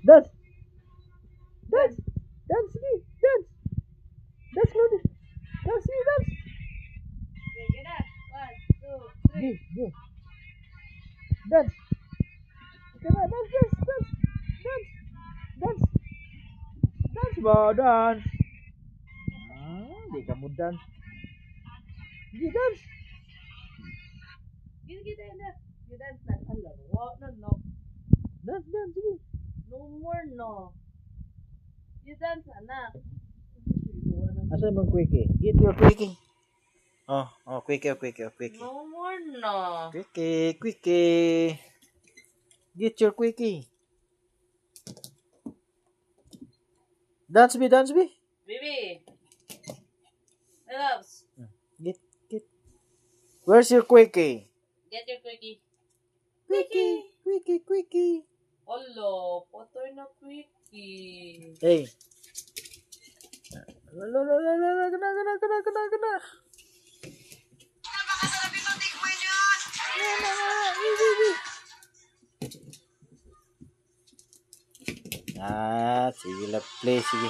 Dance. Dance. Dance, sige. Dance. Dance, Claudia. Dance, sige, dance. Okay, get up. 1, 2, 3. Sige, go. Dance. Ika na, dance, dance, dance. Dance. Dance. Dance ba? Dance. Di ka mo dance. Sige, dance. Gila na. You dance na. No. Dance, dance, sige. No more, no. You dance, anak. Asa bang quickie? Get your quickie. Quickie. No more, no. Quickie. Get your quickie. Dance, be. Baby. My loves. Get. Where's your quickie? Get your quickie. Quickie. Olo, patoy na quickie. Hey. Gana. Sige lang, play, sige.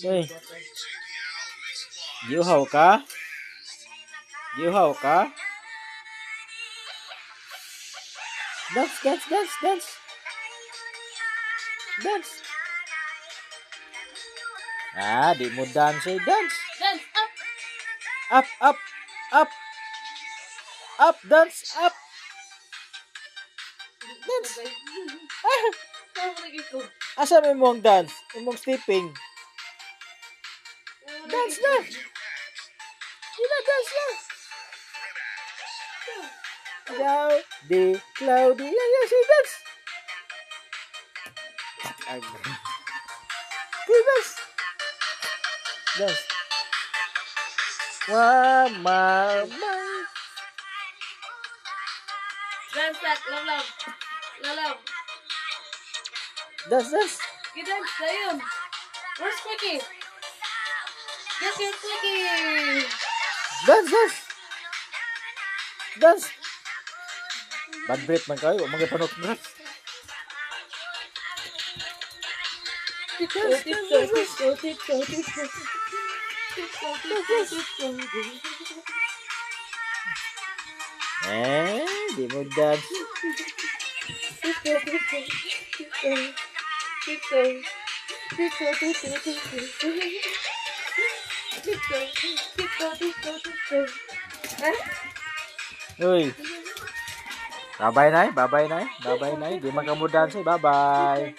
Hey. Giuhaw ka? Dance. Di mo dance, dance. Dance up. Up, dance, up. Dance. Saan mo lagi ko? Asa mo mong dance? Imong stepping. Dance na. Dance na. Cloudy. Yeah, say dance. Okay, dance. Mama. Dance that, love. Dance. Dance na yun. Where's quickie? Get your quickie. Dance. Bad breath man kayo. Mga panok breath. Tiptoe. Di mo dance. Uy. Bye-bye, Nay. Di man ka mo dance. Bye-bye.